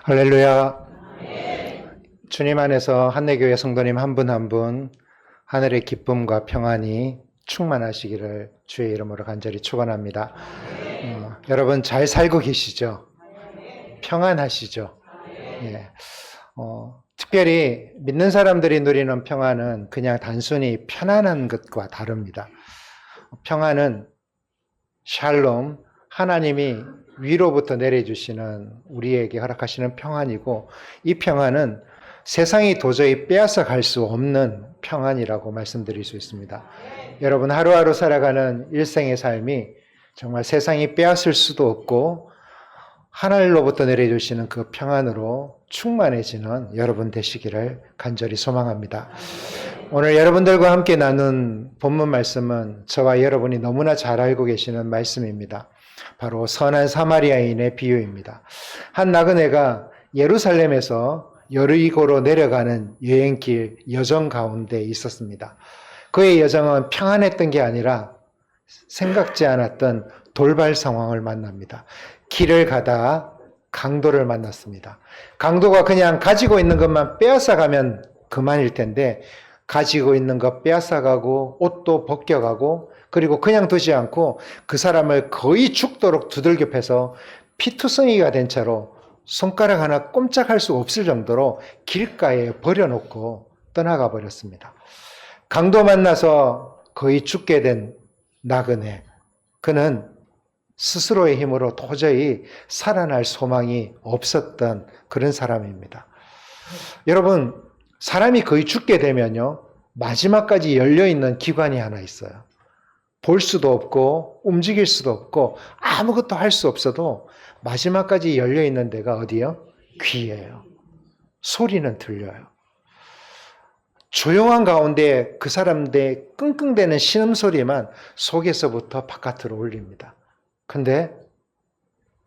할렐루야. 주님 안에서 한내교회 성도님 한 분 한 분 하늘의 기쁨과 평안이 충만하시기를 주의 이름으로 간절히 축원합니다. 여러분 잘 살고 계시죠? 평안하시죠? 예. 특별히 믿는 사람들이 누리는 평안은 그냥 단순히 편안한 것과 다릅니다. 평안은 샬롬, 하나님이 위로부터 내려주시는 우리에게 허락하시는 평안이고, 이 평안은 세상이 도저히 빼앗아 갈 수 없는 평안이라고 말씀드릴 수 있습니다. 여러분 하루하루 살아가는 일생의 삶이 정말 세상이 빼앗을 수도 없고 하늘로부터 내려주시는 그 평안으로 충만해지는 여러분 되시기를 간절히 소망합니다. 오늘 여러분들과 함께 나눈 본문 말씀은 저와 여러분이 너무나 잘 알고 계시는 말씀입니다. 바로 선한 사마리아인의 비유입니다. 한 나그네가 예루살렘에서 여리고로 내려가는 여행길 여정 가운데 있었습니다. 그의 여정은 평안했던 게 아니라 생각지 않았던 돌발 상황을 만납니다. 길을 가다가 강도를 만났습니다. 강도가 그냥 가지고 있는 것만 빼앗아가면 그만일 텐데 가지고 있는 것 빼앗아가고 옷도 벗겨가고 그리고 그냥 두지 않고 그 사람을 거의 죽도록 두들겨 패서 피투성이가 된 채로 손가락 하나 꼼짝할 수 없을 정도로 길가에 버려놓고 떠나가 버렸습니다. 강도 만나서 거의 죽게 된 나그네, 그는 스스로의 힘으로 도저히 살아날 소망이 없었던 그런 사람입니다. 여러분, 사람이 거의 죽게 되면요, 마지막까지 열려있는 기관이 하나 있어요. 볼 수도 없고 움직일 수도 없고 아무것도 할 수 없어도 마지막까지 열려있는 데가 어디요? 귀예요. 소리는 들려요. 조용한 가운데 그 사람들의 끙끙대는 신음소리만 속에서부터 바깥으로 울립니다. 근데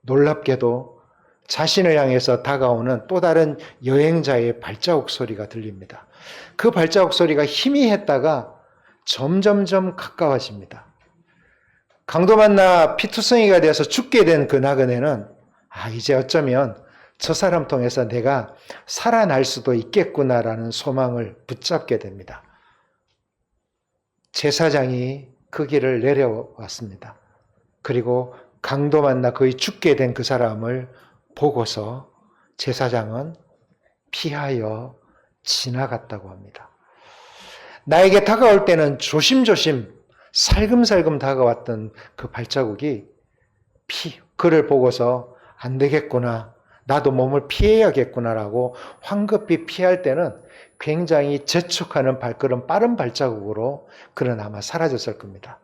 놀랍게도 자신을 향해서 다가오는 또 다른 여행자의 발자국 소리가 들립니다. 그 발자국 소리가 희미했다가 점점점 가까워집니다. 강도 만나 피투성이가 되어서 죽게 된 그 나그네는 이제 어쩌면 저 사람 통해서 내가 살아날 수도 있겠구나라는 소망을 붙잡게 됩니다. 제사장이 그 길을 내려왔습니다. 그리고 강도 만나 거의 죽게 된 그 사람을 보고서 제사장은 피하여 지나갔다고 합니다. 나에게 다가올 때는 조심조심 살금살금 다가왔던 그 발자국이 그를 보고서 안 되겠구나, 나도 몸을 피해야겠구나라고 황급히 피할 때는 굉장히 재촉하는 발걸음, 빠른 발자국으로 그는 아마 사라졌을 겁니다.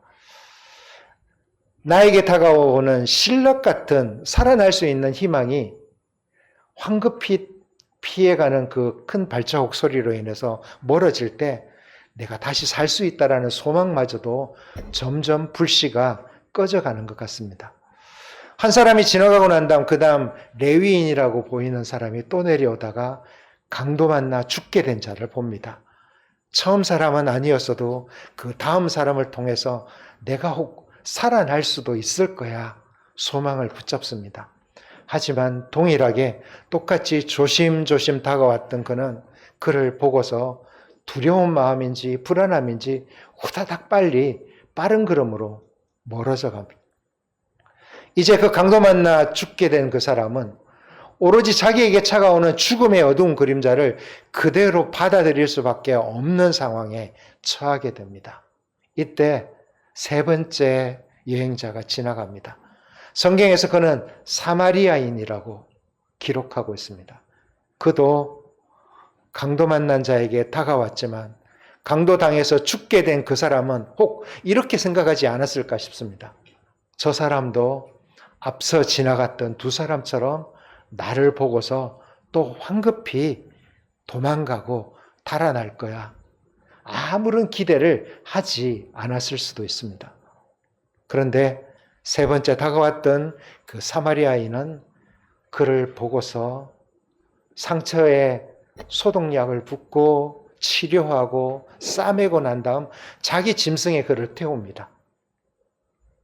나에게 다가오는 신력 같은 살아날 수 있는 희망이 황급히 피해가는 그 큰 발자국 소리로 인해서 멀어질 때 내가 다시 살 수 있다라는 소망마저도 점점 불씨가 꺼져가는 것 같습니다. 한 사람이 지나가고 난 다음 그 다음 레위인이라고 보이는 사람이 또 내려오다가 강도 만나 죽게 된 자를 봅니다. 처음 사람은 아니었어도 그 다음 사람을 통해서 내가 혹 살아날 수도 있을 거야 소망을 붙잡습니다. 하지만 동일하게 똑같이 조심조심 다가왔던 그는 그를 보고서 두려운 마음인지 불안함인지 후다닥 빨리 빠른 걸음으로 멀어져 갑니다. 이제 그 강도 만나 죽게 된 그 사람은 오로지 자기에게 차가오는 죽음의 어두운 그림자를 그대로 받아들일 수밖에 없는 상황에 처하게 됩니다. 이때 세 번째 여행자가 지나갑니다. 성경에서 그는 사마리아인이라고 기록하고 있습니다. 그도 강도 만난 자에게 다가왔지만 강도 당해서 죽게 된 그 사람은 혹 이렇게 생각하지 않았을까 싶습니다. 저 사람도 앞서 지나갔던 두 사람처럼 나를 보고서 또 황급히 도망가고 달아날 거야. 아무런 기대를 하지 않았을 수도 있습니다. 그런데 세 번째 다가왔던 그 사마리아인은 그를 보고서 상처에 소독약을 붓고 치료하고 싸매고 난 다음 자기 짐승에 그를 태웁니다.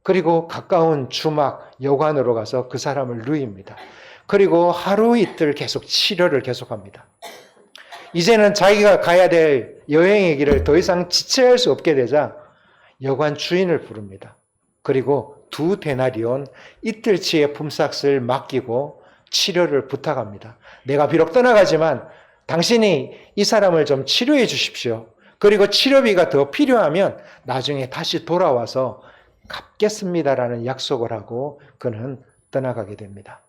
그리고 가까운 주막 여관으로 가서 그 사람을 누입니다. 그리고 하루 이틀 계속 치료를 계속합니다. 이제는 자기가 가야 될 여행의 길을 더 이상 지체할 수 없게 되자 여관 주인을 부릅니다. 그리고 2데나리온 이틀치의 품삯을 맡기고 치료를 부탁합니다. 내가 비록 떠나가지만 당신이 이 사람을 좀 치료해 주십시오. 그리고 치료비가 더 필요하면 나중에 다시 돌아와서 갚겠습니다라는 약속을 하고 그는 떠나가게 됩니다.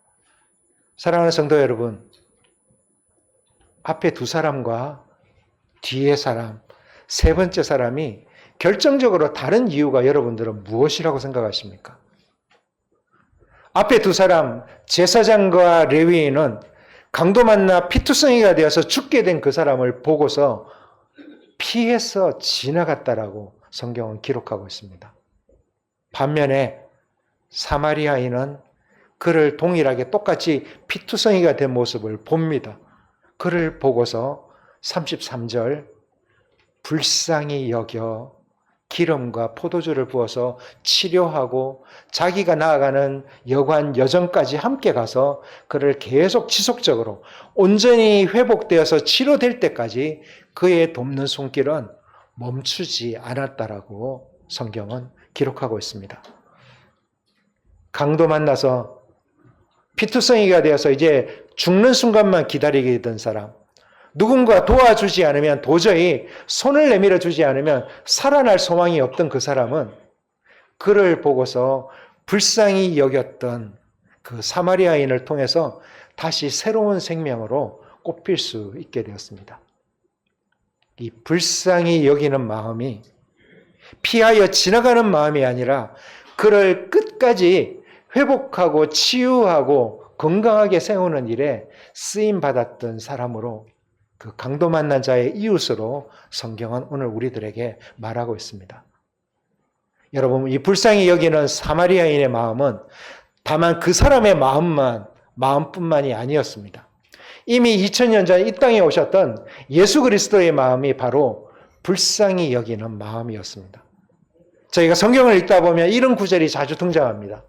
사랑하는 성도 여러분, 앞에 두 사람과 뒤에 사람, 세 번째 사람이 결정적으로 다른 이유가 여러분들은 무엇이라고 생각하십니까? 앞에 두 사람, 제사장과 레위인은 강도 만나 피투성이가 되어서 죽게 된 그 사람을 보고서 피해서 지나갔다라고 성경은 기록하고 있습니다. 반면에 사마리아인은 그를 동일하게 똑같이 피투성이가 된 모습을 봅니다. 그를 보고서 33절 불쌍히 여겨 기름과 포도주를 부어서 치료하고 자기가 나아가는 여관 여정까지 함께 가서 그를 계속 지속적으로 온전히 회복되어서 치료될 때까지 그의 돕는 손길은 멈추지 않았다라고 성경은 기록하고 있습니다. 강도 만나서 피투성이가 되어서 이제 죽는 순간만 기다리게 된 사람, 누군가 도와주지 않으면 도저히 손을 내밀어 주지 않으면 살아날 소망이 없던 그 사람은 그를 보고서 불쌍히 여겼던 그 사마리아인을 통해서 다시 새로운 생명으로 꼽힐 수 있게 되었습니다. 이 불쌍히 여기는 마음이 피하여 지나가는 마음이 아니라 그를 끝까지 회복하고 치유하고 건강하게 세우는 일에 쓰임받았던 사람으로 그 강도 만난 자의 이웃으로 성경은 오늘 우리들에게 말하고 있습니다. 여러분, 이 불쌍히 여기는 사마리아인의 마음은 다만 그 사람의 마음뿐만이 아니었습니다. 이미 2000년 전 이 땅에 오셨던 예수 그리스도의 마음이 바로 불쌍히 여기는 마음이었습니다. 저희가 성경을 읽다 보면 이런 구절이 자주 등장합니다.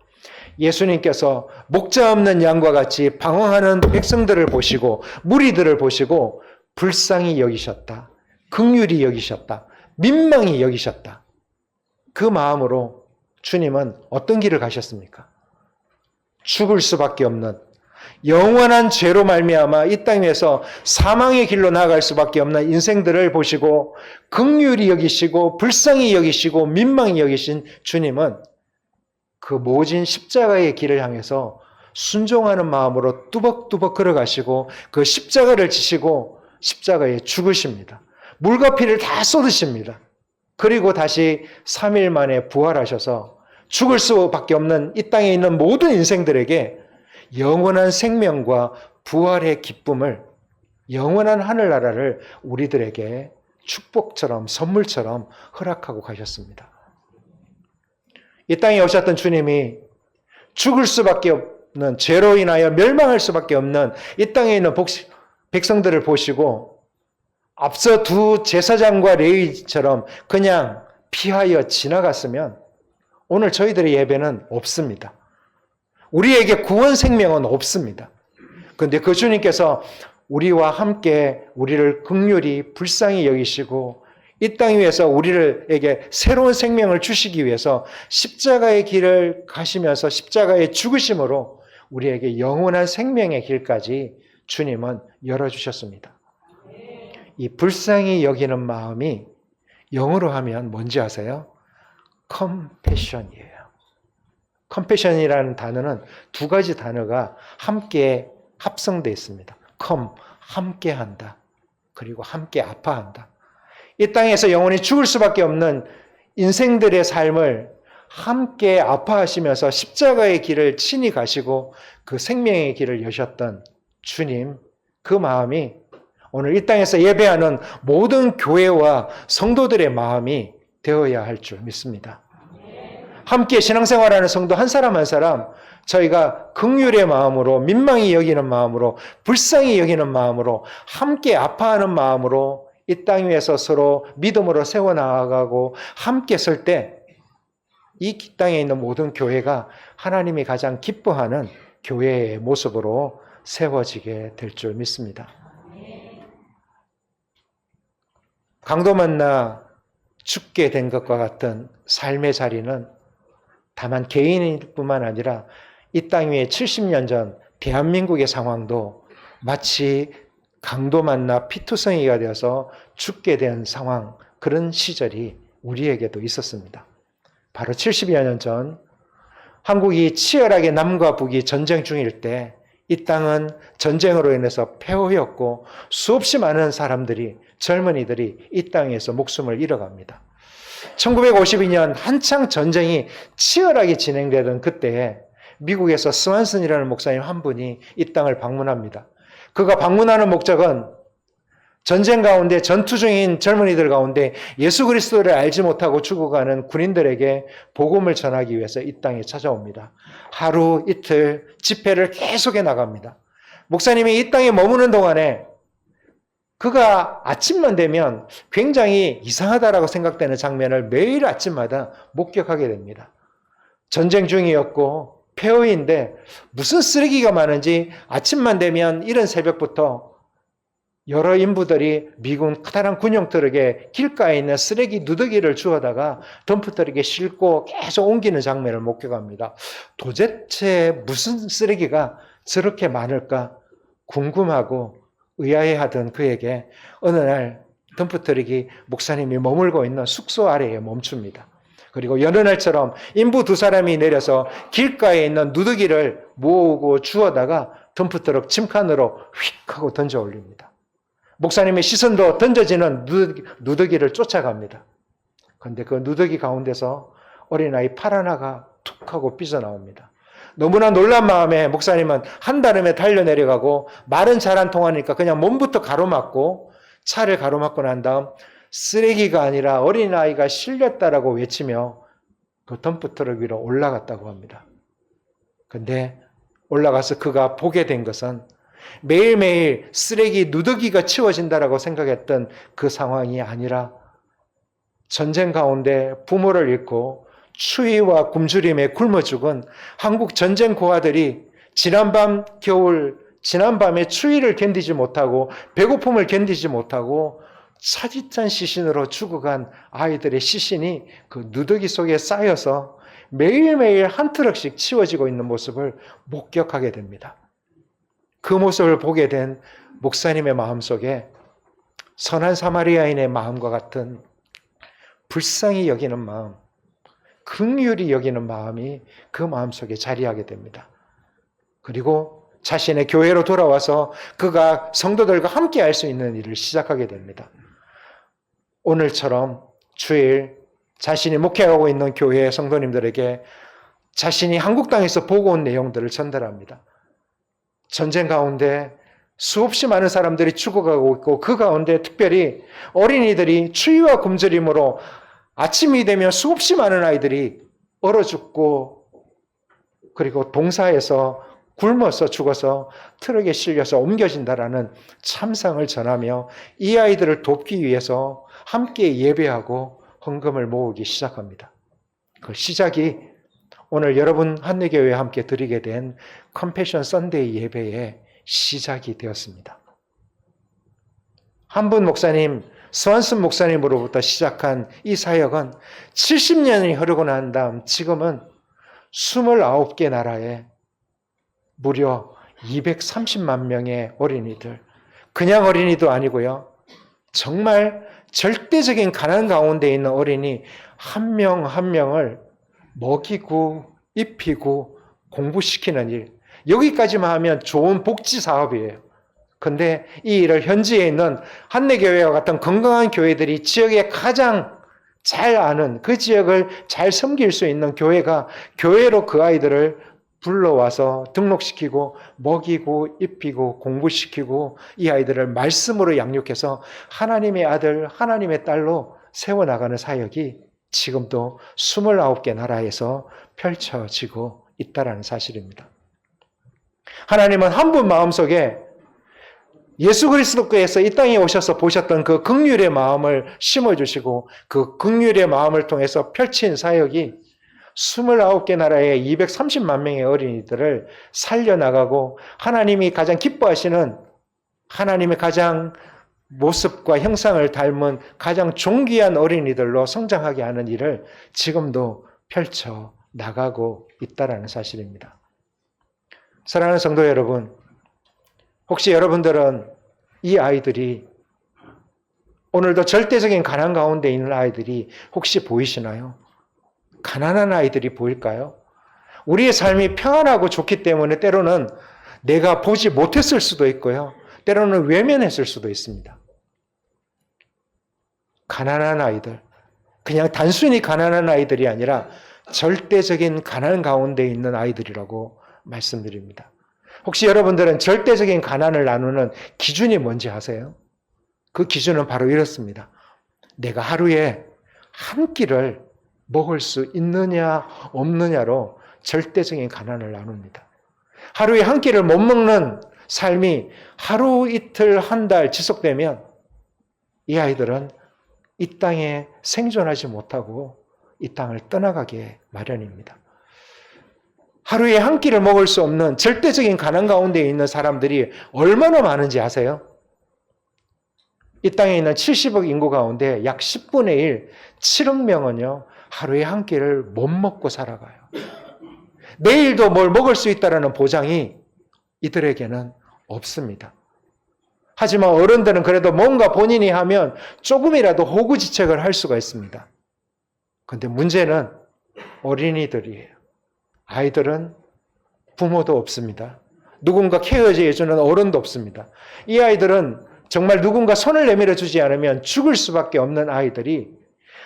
예수님께서 목자 없는 양과 같이 방황하는 백성들을 보시고 무리들을 보시고 불쌍히 여기셨다. 긍휼히 여기셨다. 민망히 여기셨다. 그 마음으로 주님은 어떤 길을 가셨습니까? 죽을 수밖에 없는 영원한 죄로 말미암아 이 땅 위에서 사망의 길로 나아갈 수밖에 없는 인생들을 보시고 긍휼히 여기시고 불쌍히 여기시고 민망히 여기신 주님은 그 모진 십자가의 길을 향해서 순종하는 마음으로 뚜벅뚜벅 걸어가시고 그 십자가를 지시고 십자가에 죽으십니다. 물과 피를 다 쏟으십니다. 그리고 다시 3일 만에 부활하셔서 죽을 수밖에 없는 이 땅에 있는 모든 인생들에게 영원한 생명과 부활의 기쁨을, 영원한 하늘나라를 우리들에게 축복처럼 선물처럼 허락하고 가셨습니다. 이 땅에 오셨던 주님이 죽을 수밖에 없는, 죄로 인하여 멸망할 수밖에 없는 이 땅에 있는 백성들을 보시고 앞서 두 제사장과 레위처럼 그냥 피하여 지나갔으면 오늘 저희들의 예배는 없습니다. 우리에게 구원 생명은 없습니다. 그런데 그 주님께서 우리와 함께 우리를 긍휼히 불쌍히 여기시고 이 땅 위에서 우리에게 새로운 생명을 주시기 위해서 십자가의 길을 가시면서 십자가의 죽으심으로 우리에게 영원한 생명의 길까지 주님은 열어주셨습니다. 이 불쌍히 여기는 마음이 영어로 하면 뭔지 아세요? compassion이에요. compassion이라는 단어는 두 가지 단어가 함께 합성되어 있습니다. 함께 한다. 그리고 함께 아파한다. 이 땅에서 영원히 죽을 수밖에 없는 인생들의 삶을 함께 아파하시면서 십자가의 길을 친히 가시고 그 생명의 길을 여셨던 주님, 그 마음이 오늘 이 땅에서 예배하는 모든 교회와 성도들의 마음이 되어야 할 줄 믿습니다. 함께 신앙생활하는 성도 한 사람 한 사람 저희가 긍휼의 마음으로, 민망히 여기는 마음으로, 불쌍히 여기는 마음으로, 함께 아파하는 마음으로 이 땅 위에서 서로 믿음으로 세워나가고 함께 설 때 이 땅에 있는 모든 교회가 하나님이 가장 기뻐하는 교회의 모습으로 세워지게 될 줄 믿습니다. 강도 만나 죽게 된 것과 같은 삶의 자리는 다만 개인일 뿐만 아니라 이 땅 위에 70년 전 대한민국의 상황도 마치 강도 만나 피투성이가 되어서 죽게 된 상황, 그런 시절이 우리에게도 있었습니다. 바로 70여 년 전 한국이 치열하게 남과 북이 전쟁 중일 때 이 땅은 전쟁으로 인해서 폐허였고 수없이 많은 사람들이, 젊은이들이 이 땅에서 목숨을 잃어갑니다. 1952년 한창 전쟁이 치열하게 진행되던 그때에 미국에서 스완슨이라는 목사님 한 분이 이 땅을 방문합니다. 그가 방문하는 목적은 전쟁 가운데 전투 중인 젊은이들 가운데 예수 그리스도를 알지 못하고 죽어가는 군인들에게 복음을 전하기 위해서 이 땅에 찾아옵니다. 하루 이틀 집회를 계속해 나갑니다. 목사님이 이 땅에 머무는 동안에 그가 아침만 되면 굉장히 이상하다라고 생각되는 장면을 매일 아침마다 목격하게 됩니다. 전쟁 중이었고 폐허인데 무슨 쓰레기가 많은지 아침만 되면 이른 새벽부터 여러 인부들이 미군 커다란 군용 트럭에 길가에 있는 쓰레기 누더기를 주워다가 덤프트럭에 싣고 계속 옮기는 장면을 목격합니다. 도대체 무슨 쓰레기가 저렇게 많을까 궁금하고 의아해하던 그에게 어느 날 덤프트럭이 목사님이 머물고 있는 숙소 아래에 멈춥니다. 그리고 여느 날처럼 인부 두 사람이 내려서 길가에 있는 누더기를 모으고 주워다가 덤프트럭 짐칸으로 휙 하고 던져 올립니다. 목사님의 시선도 던져지는 누더기를 쫓아갑니다. 그런데 그 누더기 가운데서 어린아이 팔 하나가 툭 하고 삐져나옵니다. 너무나 놀란 마음에 목사님은 한달음에 달려내려가고 말은 잘 안 통하니까 그냥 몸부터 가로막고 차를 가로막고 난 다음 쓰레기가 아니라 어린아이가 실렸다라고 외치며 그 덤프트럭 위로 올라갔다고 합니다. 그런데 올라가서 그가 보게 된 것은 매일매일 쓰레기 누더기가 치워진다라고 생각했던 그 상황이 아니라 전쟁 가운데 부모를 잃고 추위와 굶주림에 굶어 죽은 한국 전쟁 고아들이 지난밤에 추위를 견디지 못하고 배고픔을 견디지 못하고 차디찬 시신으로 죽어간 아이들의 시신이 그 누더기 속에 쌓여서 매일매일 한 트럭씩 치워지고 있는 모습을 목격하게 됩니다. 그 모습을 보게 된 목사님의 마음속에 선한 사마리아인의 마음과 같은 불쌍히 여기는 마음, 긍휼히 여기는 마음이 그 마음속에 자리하게 됩니다. 그리고 자신의 교회로 돌아와서 그가 성도들과 함께 할 수 있는 일을 시작하게 됩니다. 오늘처럼 주일 자신이 목회하고 있는 교회 성도님들에게 자신이 한국 땅에서 보고 온 내용들을 전달합니다. 전쟁 가운데 수없이 많은 사람들이 죽어가고 있고 그 가운데 특별히 어린이들이 추위와 굶주림으로 아침이 되면 수없이 많은 아이들이 얼어 죽고 그리고 동사에서 굶어서 죽어서 트럭에 실려서 옮겨진다라는 참상을 전하며 이 아이들을 돕기 위해서 함께 예배하고 헌금을 모으기 시작합니다. 그 시작이 오늘 여러분 한내교회와 함께 드리게 된 컴패션 선데이 예배의 시작이 되었습니다. 한 분 목사님, 스완슨 목사님으로부터 시작한 이 사역은 70년이 흐르고 난 다음 지금은 29개 나라에 무려 230만 명의 어린이들, 그냥 어린이도 아니고요. 정말 절대적인 가난 가운데 있는 어린이 한 명 한 명을 먹이고 입히고 공부시키는 일, 여기까지만 하면 좋은 복지 사업이에요. 그런데 이 일을 현지에 있는 한내교회와 같은 건강한 교회들이 지역에 가장 잘 아는 그 지역을 잘 섬길 수 있는 교회가 교회로 그 아이들을 불러와서 등록시키고 먹이고 입히고 공부시키고 이 아이들을 말씀으로 양육해서 하나님의 아들, 하나님의 딸로 세워나가는 사역이 지금도 29개 나라에서 펼쳐지고 있다는 사실입니다. 하나님은 한 분 마음속에 예수 그리스도께서 이 땅에 오셔서 보셨던 그 긍휼의 마음을 심어주시고 그 긍휼의 마음을 통해서 펼친 사역이 29개 나라의 230만 명의 어린이들을 살려나가고 하나님이 가장 기뻐하시는 하나님의 가장 모습과 형상을 닮은 가장 존귀한 어린이들로 성장하게 하는 일을 지금도 펼쳐 나가고 있다는 사실입니다. 사랑하는 성도 여러분, 혹시 여러분들은 이 아이들이 오늘도 절대적인 가난 가운데 있는 아이들이 혹시 보이시나요? 가난한 아이들이 보일까요? 우리의 삶이 평안하고 좋기 때문에 때로는 내가 보지 못했을 수도 있고요. 때로는 외면했을 수도 있습니다. 가난한 아이들, 그냥 단순히 가난한 아이들이 아니라 절대적인 가난 가운데 있는 아이들이라고 말씀드립니다. 혹시 여러분들은 절대적인 가난을 나누는 기준이 뭔지 아세요? 그 기준은 바로 이렇습니다. 내가 하루에 한 끼를 먹을 수 있느냐 없느냐로 절대적인 가난을 나눕니다. 하루에 한 끼를 못 먹는 삶이 하루 이틀 한 달 지속되면 이 아이들은 이 땅에 생존하지 못하고 이 땅을 떠나가게 마련입니다. 하루에 한 끼를 먹을 수 없는 절대적인 가난 가운데 있는 사람들이 얼마나 많은지 아세요? 이 땅에 있는 70억 인구 가운데 약 10분의 1, 7억 명은요, 하루에 한 끼를 못 먹고 살아가요. 내일도 뭘 먹을 수 있다는 보장이 이들에게는 없습니다. 하지만 어른들은 그래도 뭔가 본인이 하면 조금이라도 호구지책을 할 수가 있습니다. 그런데 문제는 어린이들이에요. 아이들은 부모도 없습니다. 누군가 케어해주는 어른도 없습니다. 이 아이들은 정말 누군가 손을 내밀어 주지 않으면 죽을 수밖에 없는 아이들이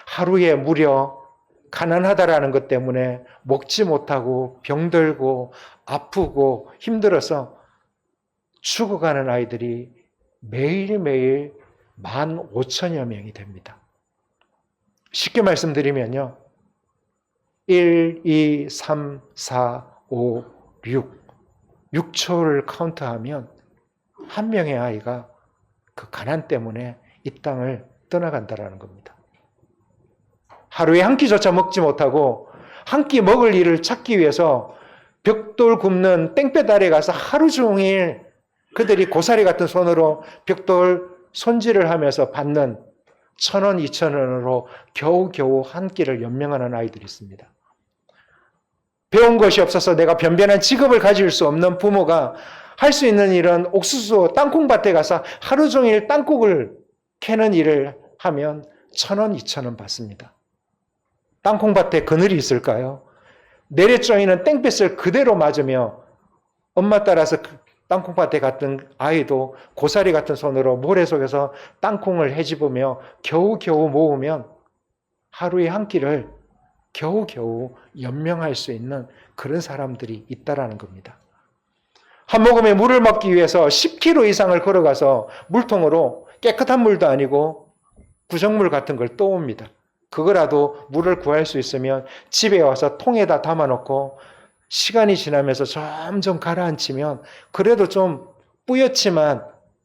하루에 무려 가난하다라는 것 때문에 먹지 못하고 병들고 아프고 힘들어서 죽어가는 아이들이 매일매일 15,000여 명이 됩니다. 쉽게 말씀드리면요. 1, 2, 3, 4, 5, 6. 6초를 카운트하면 한 명의 아이가 그 가난 때문에 이 땅을 떠나간다라는 겁니다. 하루에 한 끼조차 먹지 못하고 한 끼 먹을 일을 찾기 위해서 벽돌 굽는 땡볕 아래 가서 하루 종일 그들이 고사리 같은 손으로 벽돌 손질을 하면서 받는 1,000원, 2,000원으로 겨우겨우 한 끼를 연명하는 아이들이 있습니다. 배운 것이 없어서 내가 변변한 직업을 가질 수 없는 부모가 할 수 있는 일은 옥수수 땅콩밭에 가서 하루 종일 땅콩을 캐는 일을 하면 1,000원, 2,000원 받습니다. 땅콩밭에 그늘이 있을까요? 내려쪼이는 땡볕을 그대로 맞으며 엄마 따라서 땅콩밭에 갔던 아이도 고사리 같은 손으로 모래 속에서 땅콩을 헤집으며 겨우겨우 모으면 하루에 한 끼를 겨우겨우 연명할 수 있는 그런 사람들이 있다라는 겁니다. 한 모금의 물을 먹기 위해서 10km 이상을 걸어가서 물통으로 깨끗한 물도 아니고 부정물 같은 걸 떠옵니다. 그거라도 물을 구할 수 있으면 집에 와서 통에다 담아놓고 시간이 지나면서 점점 가라앉히면 그래도 좀 뿌옇지만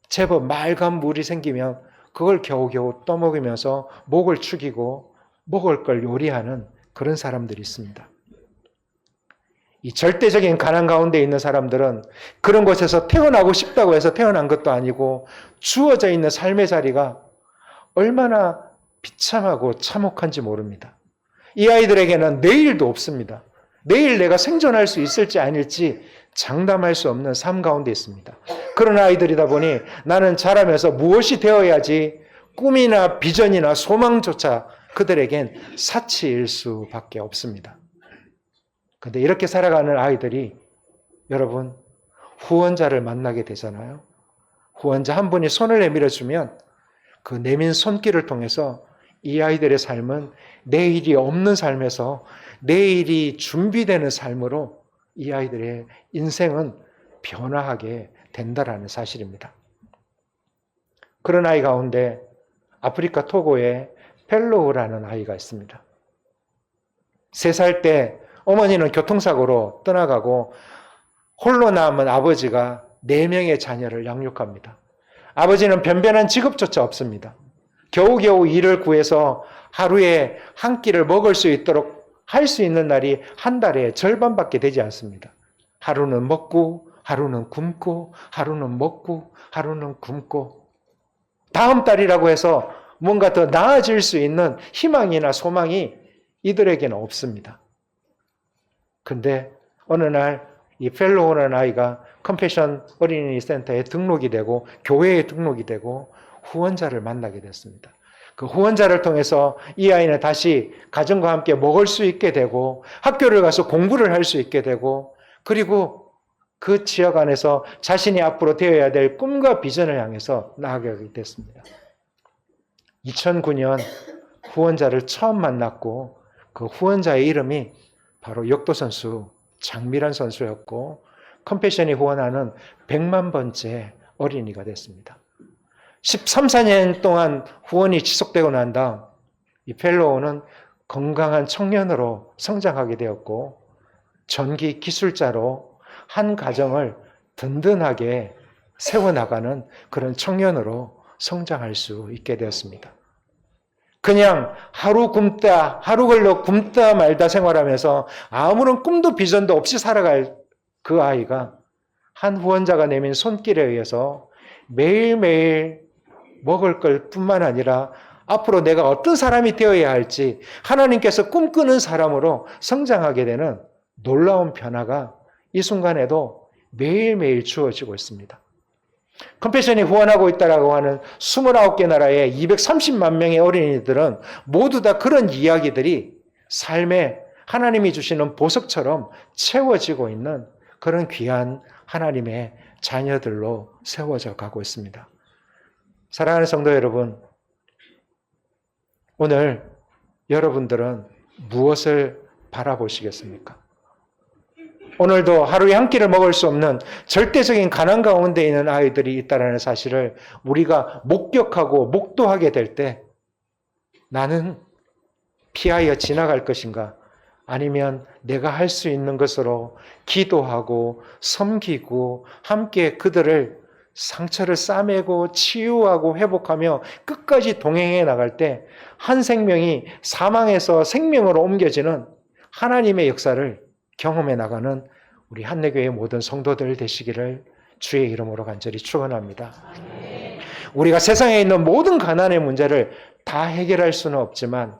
제법 맑은 물이 생기면 그걸 겨우겨우 떠먹으면서 목을 축이고 먹을 걸 요리하는 그런 사람들이 있습니다. 이 절대적인 가난 가운데 있는 사람들은 그런 곳에서 태어나고 싶다고 해서 태어난 것도 아니고 주어져 있는 삶의 자리가 얼마나 비참하고 참혹한지 모릅니다. 이 아이들에게는 내일도 없습니다. 내일 내가 생존할 수 있을지 아닐지 장담할 수 없는 삶 가운데 있습니다. 그런 아이들이다 보니 나는 자라면서 무엇이 되어야지 꿈이나 비전이나 소망조차 그들에겐 사치일 수밖에 없습니다. 그런데 이렇게 살아가는 아이들이 여러분 후원자를 만나게 되잖아요. 후원자 한 분이 손을 내밀어 주면 그 내민 손길을 통해서 이 아이들의 삶은 내일이 없는 삶에서 내일이 준비되는 삶으로 이 아이들의 인생은 변화하게 된다라는 사실입니다. 그런 아이 가운데 아프리카 토고에 펠로우라는 아이가 있습니다. 3살 때 어머니는 교통사고로 떠나가고 홀로 남은 아버지가 4명의 자녀를 양육합니다. 아버지는 변변한 직업조차 없습니다. 겨우겨우 일을 구해서 하루에 한 끼를 먹을 수 있도록 할 수 있는 날이 한 달에 절반밖에 되지 않습니다. 하루는 먹고, 하루는 굶고, 하루는 먹고, 하루는 굶고. 다음 달이라고 해서 뭔가 더 나아질 수 있는 희망이나 소망이 이들에게는 없습니다. 근데 어느 날 이 펠로우라는 아이가 컴패션 어린이 센터에 등록이 되고 교회에 등록이 되고 후원자를 만나게 됐습니다. 그 후원자를 통해서 이 아이는 다시 가정과 함께 먹을 수 있게 되고 학교를 가서 공부를 할 수 있게 되고 그리고 그 지역 안에서 자신이 앞으로 되어야 될 꿈과 비전을 향해서 나아가게 됐습니다. 2009년 후원자를 처음 만났고 그 후원자의 이름이 바로 역도선수 장미란 선수였고 컴패션이 후원하는 100만 번째 어린이가 됐습니다. 13, 14년 동안 후원이 지속되고 난 다음 이 펠로우는 건강한 청년으로 성장하게 되었고 전기 기술자로 한 가정을 든든하게 세워나가는 그런 청년으로 성장할 수 있게 되었습니다. 그냥 하루 걸러 굶다 말다 생활하면서 아무런 꿈도 비전도 없이 살아갈 그 아이가 한 후원자가 내민 손길에 의해서 매일매일 먹을 걸 뿐만 아니라 앞으로 내가 어떤 사람이 되어야 할지 하나님께서 꿈꾸는 사람으로 성장하게 되는 놀라운 변화가 이 순간에도 매일매일 주어지고 있습니다. 컴패션이 후원하고 있다고 하는 29개 나라의 230만 명의 어린이들은 모두 다 그런 이야기들이 삶에 하나님이 주시는 보석처럼 채워지고 있는 그런 귀한 하나님의 자녀들로 세워져 가고 있습니다. 사랑하는 성도 여러분, 오늘 여러분들은 무엇을 바라보시겠습니까? 오늘도 하루에 한 끼를 먹을 수 없는 절대적인 가난 가운데 있는 아이들이 있다는 사실을 우리가 목격하고 목도하게 될 때 나는 피하여 지나갈 것인가? 아니면 내가 할 수 있는 것으로 기도하고 섬기고 함께 그들을 상처를 싸매고 치유하고 회복하며 끝까지 동행해 나갈 때 한 생명이 사망에서 생명으로 옮겨지는 하나님의 역사를 경험해 나가는 우리 한내교회 모든 성도들 되시기를 주의 이름으로 간절히 축원합니다. 우리가 세상에 있는 모든 가난의 문제를 다 해결할 수는 없지만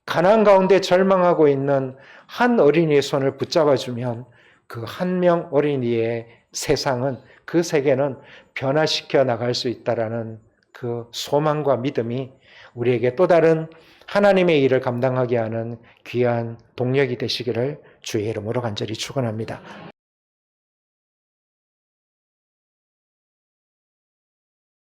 가난 가운데 절망하고 있는 한 어린이의 손을 붙잡아주면 그 한 명 어린이의 세상은 그 세계는 변화시켜 나갈 수 있다라는 그 소망과 믿음이 우리에게 또 다른 하나님의 일을 감당하게 하는 귀한 동력이 되시기를 주의 이름으로 간절히 축원합니다.